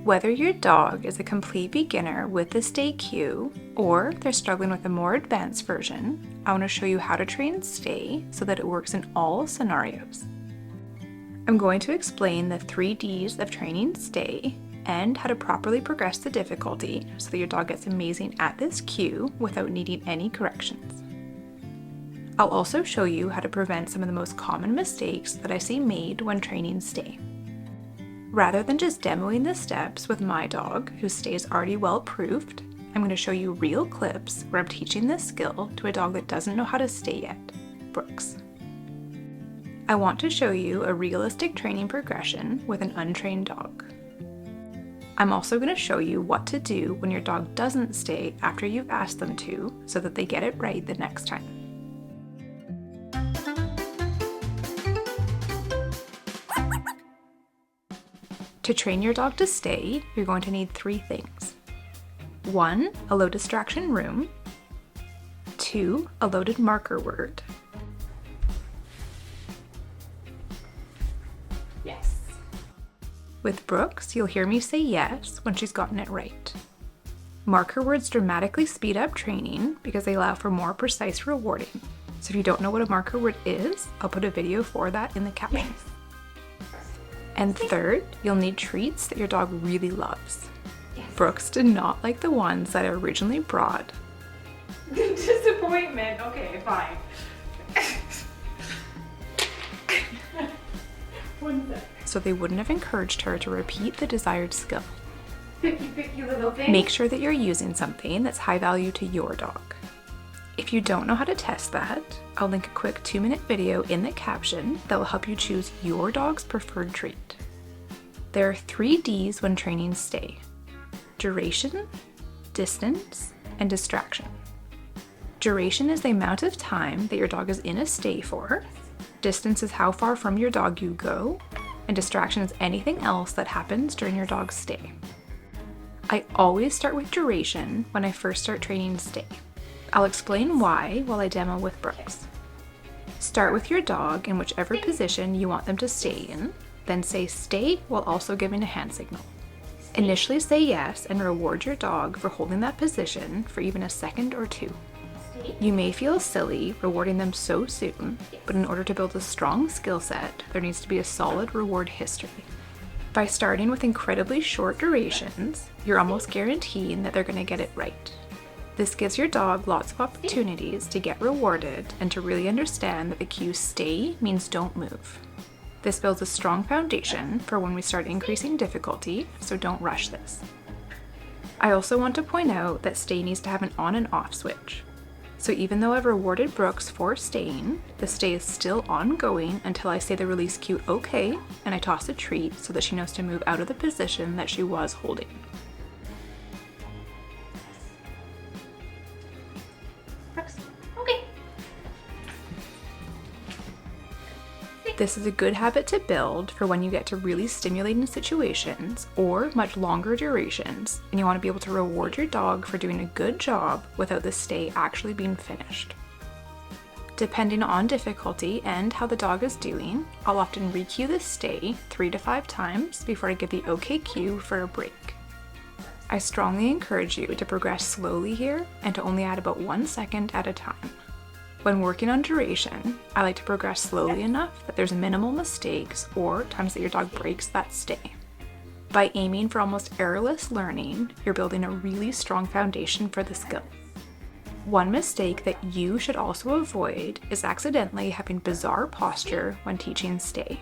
Whether your dog is a complete beginner with the stay cue or they're struggling with a more advanced version, I want to show you how to train stay so that it works in all scenarios. I'm going to explain the 3 Ds of training stay and how to properly progress the difficulty so that your dog gets amazing at this cue without needing any corrections. I'll also show you how to prevent some of the most common mistakes that I see made when training stay. Rather than just demoing the steps with my dog, whose stay is already well proofed, I'm going to show you real clips where I'm teaching this skill to a dog that doesn't know how to stay yet, Brooks. I want to show you a realistic training progression with an untrained dog. I'm also going to show you what to do when your dog doesn't stay after you've asked them to so that they get it right the next time. To train your dog to stay, you're going to need 3 things. 1, a low distraction room. 2, a loaded marker word. Yes. With Brooks, you'll hear me say yes when she's gotten it right. Marker words dramatically speed up training because they allow for more precise rewarding. So if you don't know what a marker word is, I'll put a video for that in the captions. Yes. And 3rd, you'll need treats that your dog really loves. Yes. Brooks did not like the ones that I originally brought. Disappointment. Okay, fine. One sec. So they wouldn't have encouraged her to repeat the desired skill. Picky little thing. Make sure that you're using something that's high value to your dog. If you don't know how to test that, I'll link a quick 2-minute video in the caption that will help you choose your dog's preferred treat. There are 3 Ds when training stay: duration, distance, and distraction. Duration is the amount of time that your dog is in a stay for. Distance is how far from your dog you go, and distraction is anything else that happens during your dog's stay. I always start with duration when I first start training stay. I'll explain why while I demo with Brooks. Start with your dog in whichever position you want them to stay in, then say stay while also giving a hand signal. Initially say yes and reward your dog for holding that position for even a second or 2. You may feel silly rewarding them so soon, but in order to build a strong skill set, there needs to be a solid reward history. By starting with incredibly short durations, you're almost guaranteeing that they're going to get it right. This gives your dog lots of opportunities to get rewarded and to really understand that the cue stay means don't move. This builds a strong foundation for when we start increasing difficulty, so don't rush this. I also want to point out that stay needs to have an on and off switch. So even though I've rewarded Brooks for staying, the stay is still ongoing until I say the release cue okay and I toss a treat so that she knows to move out of the position that she was holding. Okay. This is a good habit to build for when you get to really stimulating situations or much longer durations, and you want to be able to reward your dog for doing a good job without the stay actually being finished. Depending on difficulty and how the dog is doing, I'll often re-cue the stay 3 to 5 times before I give the OK cue for a break. I strongly encourage you to progress slowly here and to only add about 1 second at a time. When working on duration, I like to progress slowly enough that there's minimal mistakes or times that your dog breaks that stay. By aiming for almost errorless learning, you're building a really strong foundation for the skill. One mistake that you should also avoid is accidentally having bizarre posture when teaching stay.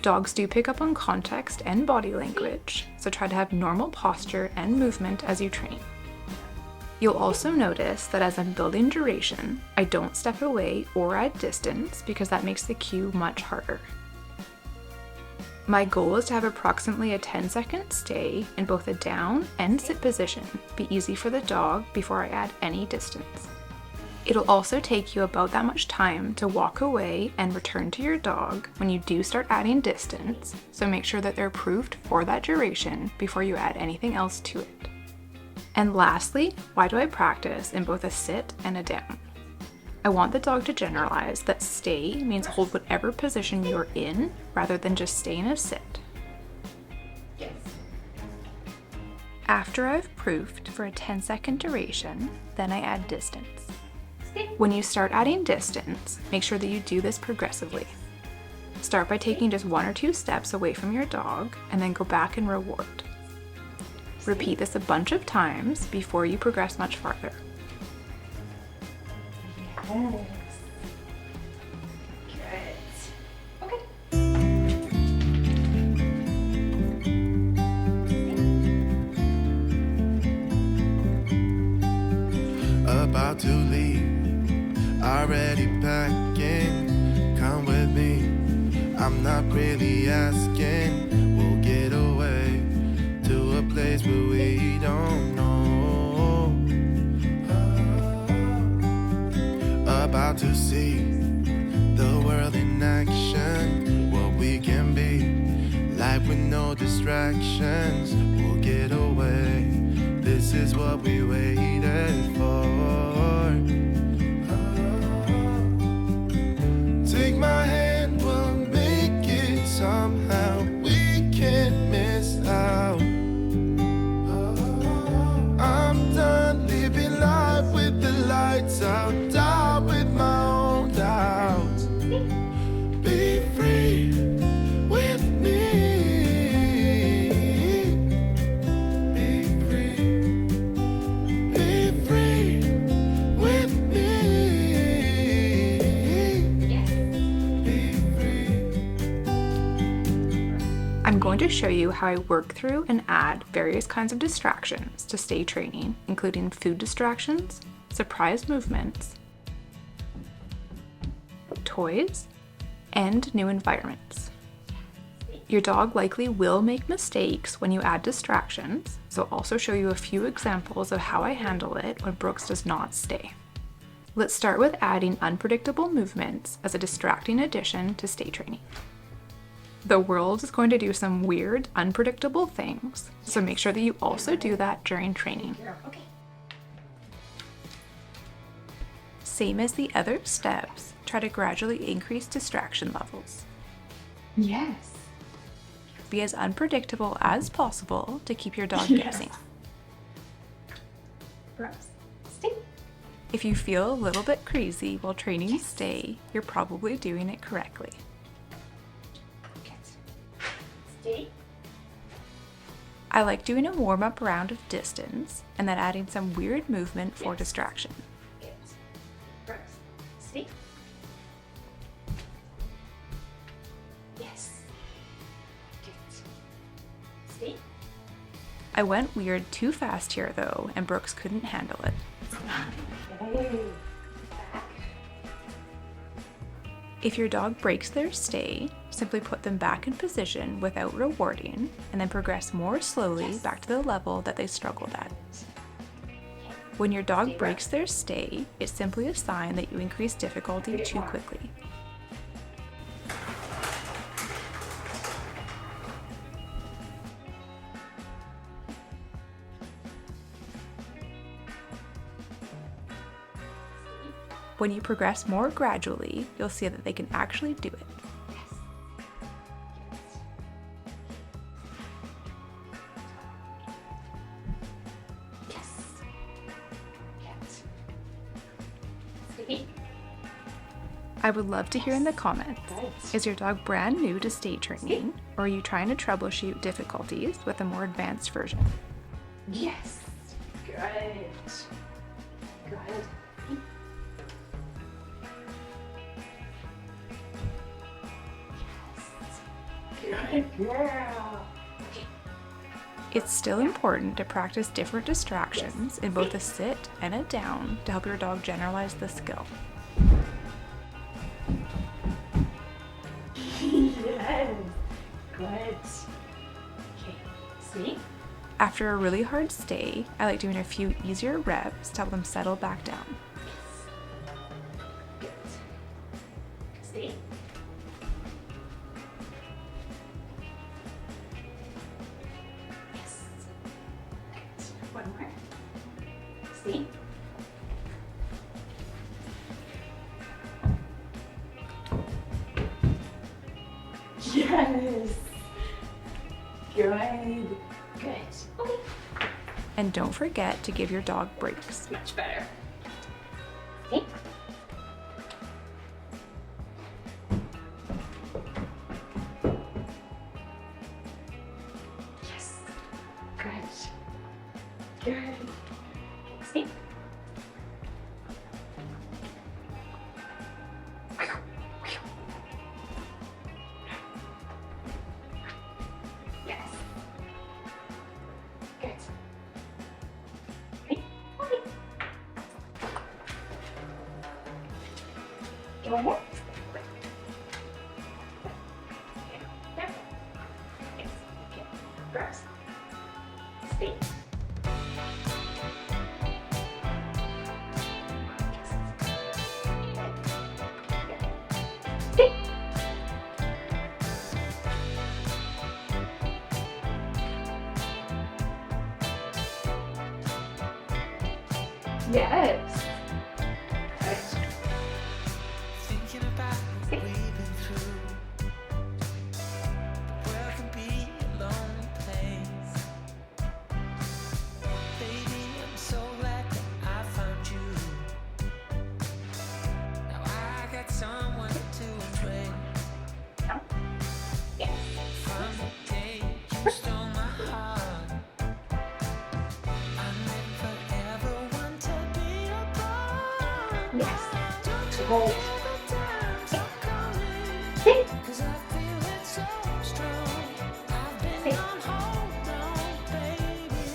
Dogs do pick up on context and body language, so try to have normal posture and movement as you train. You'll also notice that as I'm building duration, I don't step away or add distance because that makes the cue much harder. My goal is to have approximately a 10-second stay in both a down and sit position be easy for the dog before I add any distance. It'll also take you about that much time to walk away and return to your dog when you do start adding distance, so make sure that they're proofed for that duration before you add anything else to it. And lastly, why do I practice in both a sit and a down? I want the dog to generalize that stay means hold whatever position you're in rather than just stay in a sit. Yes. After I've proofed for a 10-second duration, then I add distance. Stay. When you start adding distance, make sure that you do this progressively. Start by taking just 1 or 2 steps away from your dog and then go back and reward. Repeat this a bunch of times before you progress much farther. Yes. Good. Okay. About to leave, already packing. Come with me, I'm not really asking. We'll get away to a place where we don't know. About to see the world in action, what we can be, life with no distractions. We'll get away, this is what we waited for. Take my hand, we'll make it somehow. We can't miss out. I'm done living life with the lights out, down with my own doubts. Be free with me. Be free. Be free with me. Yes. Be free. I'm going to show you how I work through and add various kinds of distractions to stay training, including food distractions, surprise movements, toys, and new environments. Your dog likely will make mistakes when you add distractions, so I'll also show you a few examples of how I handle it when Brooks does not stay. Let's start with adding unpredictable movements as a distracting addition to stay training. The world is going to do some weird, unpredictable things, so make sure that you also do that during training. Okay. Same as the other steps, try to gradually increase distraction levels. Yes. Be as unpredictable as possible to keep your dog Yes. guessing. Brooks. Stay. If you feel a little bit crazy while training stay, you're probably doing it correctly. Good. Stay. I like doing a warm-up round of distance and then adding some weird movement for Yes. distraction. Good. Brooks. Stay. Yes. Good. Stay. I went weird too fast here though, and Brooks couldn't handle it. Okay. Back. If your dog breaks their stay, simply put them back in position without rewarding, and then progress more slowly back to the level that they struggled at. When your dog breaks their stay, it's simply a sign that you increase difficulty too quickly. When you progress more gradually, you'll see that they can actually do it. Yes. Yes. Stay. I would love to hear in the comments, Right. is your dog brand new to stay training, or are you trying to troubleshoot difficulties with a more advanced version? Yes. Good. Good. Yes. Good girl. Okay. It's still important to practice different distractions in both a sit and a down to help your dog generalize the skill. Yes. Good. Okay. See? After a really hard stay, I like doing a few easier reps to help them settle back down. Good. See? Yes. Good. One more. See? Yes. Good. Good. Okay. And don't forget to give your dog breaks. Much better. Okay. Yes. Good. Good. See? Yes. Good. Go ahead. There. Yes. Okay. Gross. Stay. Stay. Yes. Good. Thinking about what we've been through. The world can be a lonely place. Baby, I'm so glad that I found you. Now I got someone to embrace. Yes. From the day you stole my heart, I never ever want to be apart. Yes. Don't you Hold. feel the times are coming? Stay. 'Cause I feel it so strong. I've been Stay. on hold on, baby.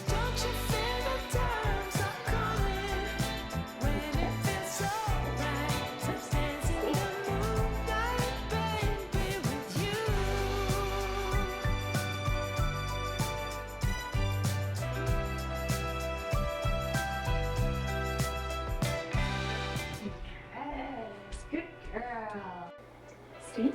Don't you feel the times are coming? When it feels so right, just dancing in the moonlight, baby, with you. Yes. Good girl. See?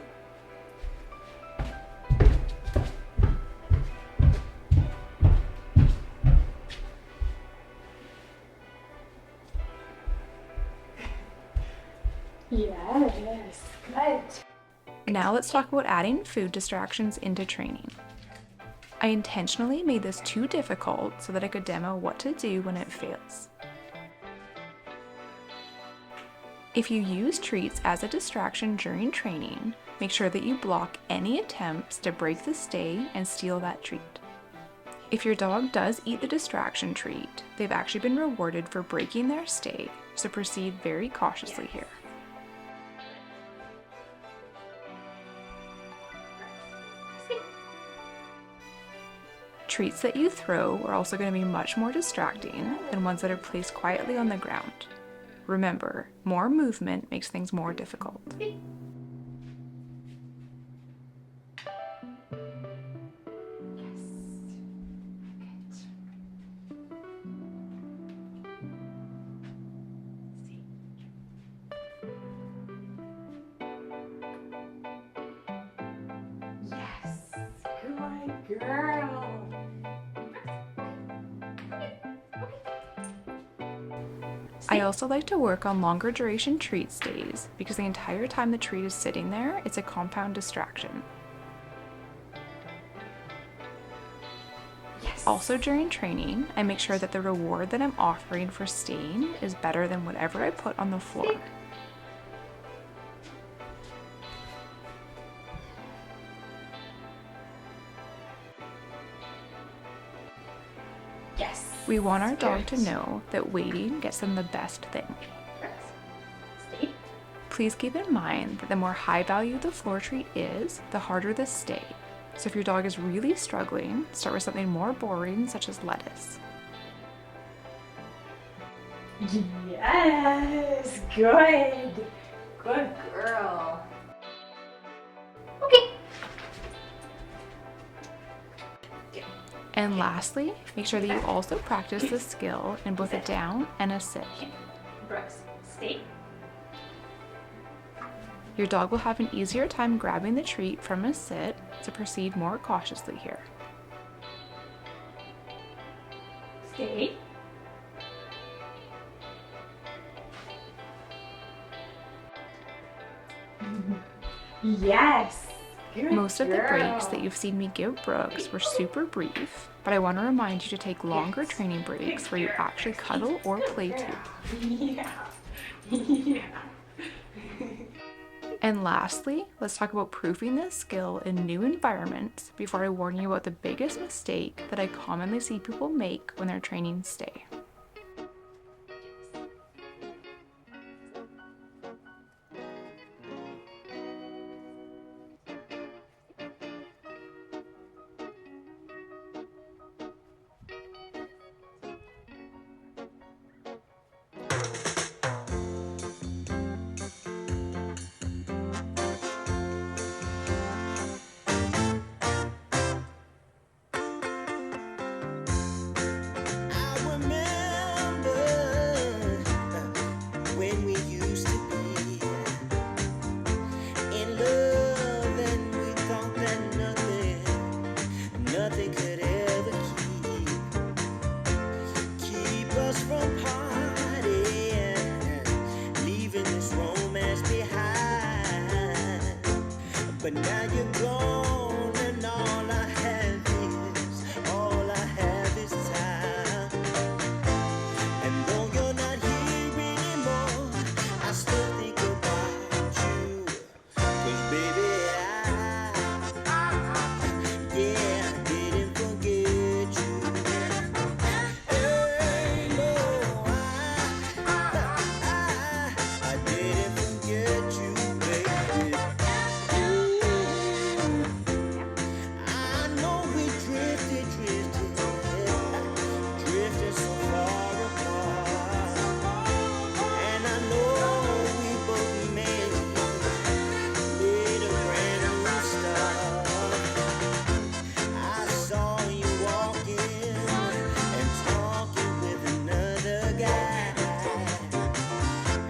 Yes. Good. Now let's talk about adding food distractions into training. I intentionally made this too difficult so that I could demo what to do when it fails. If you use treats as a distraction during training, make sure that you block any attempts to break the stay and steal that treat. If your dog does eat the distraction treat, they've actually been rewarded for breaking their stay, so proceed very cautiously here. See? Treats that you throw are also going to be much more distracting than ones that are placed quietly on the ground. Remember, more movement makes things more difficult. See? Yes. Good. See? Yes. Good girl. I also like to work on longer duration treat stays because the entire time the treat is sitting there, it's a compound distraction. Yes. Also during training, I make sure that the reward that I'm offering for staying is better than whatever I put on the floor. Yes. We want our dog to Good. know that waiting gets them the best thing. Stay. Please keep in mind that the more high value the floor treat is, the harder the stay. So if your dog is really struggling, start with something more boring such as lettuce. Yes. Good. Good girl. Okay. And lastly, make sure that you also practice this skill in both a down and a sit. Okay. Brooks, stay. Your dog will have an easier time grabbing the treat from a sit, so proceed more cautiously here. Stay. Yes. Good Most of the breaks girl. that you've seen me give Brooks were super brief, but I want to remind you to take longer training breaks where you actually cuddle or play too. Yeah. Yeah. And lastly, let's talk about proofing this skill in new environments before I warn you about the biggest mistake that I commonly see people make when they're training stay. I remember when we used to be in love, and we thought that nothing could ever keep us from partying, leaving this romance behind. But now you're gone, and all I have is time. And though you're not here anymore, I still think about you. 'Cause baby, yeah, I didn't forget you. Hey, no, I didn't forget you, baby. I know we drifted so far apart. And I know we both made a brand new start. I saw you walking and talking with another guy,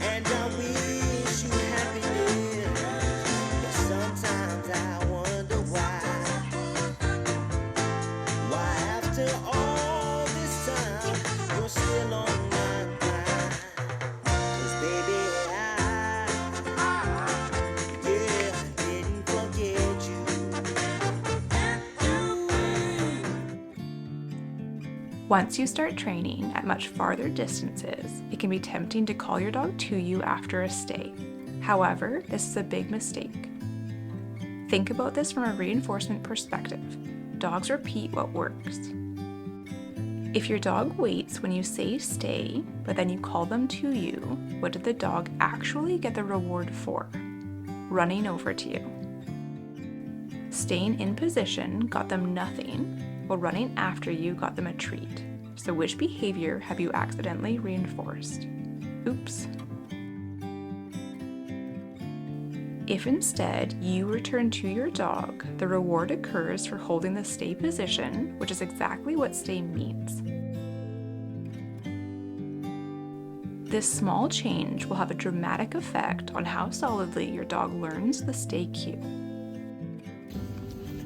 and I wish you happiness, but sometimes I wonder why after all this time you're still on my mind. 'Cause baby, yeah, I didn't forget you. Once you start training at much farther distances, it can be tempting to call your dog to you after a stay. However, this is a big mistake. Think about this from a reinforcement perspective. Dogs repeat what works. If your dog waits when you say stay, but then you call them to you, what did the dog actually get the reward for? Running over to you. Staying in position got them nothing, while running after you got them a treat. So which behavior have you accidentally reinforced? Oops. If instead you return to your dog, the reward occurs for holding the stay position, which is exactly what stay means. This small change will have a dramatic effect on how solidly your dog learns the stay cue.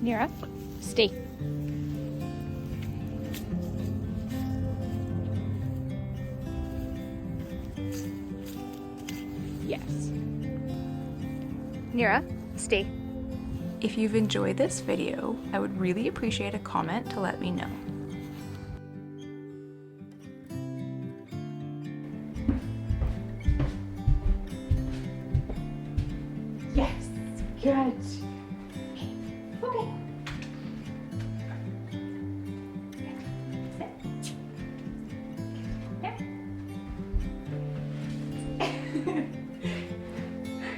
Nira, stay. Yes. Nira, stay. If you've enjoyed this video, I would really appreciate a comment to let me know. Yes. Good. Okay.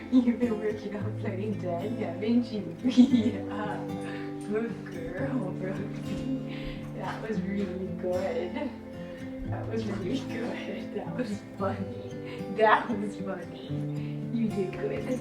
You've been working on playing dead, haven't you? Yeah. Good girl, Brooksy. That was really good. That was really good. That was funny. That was funny. You did good.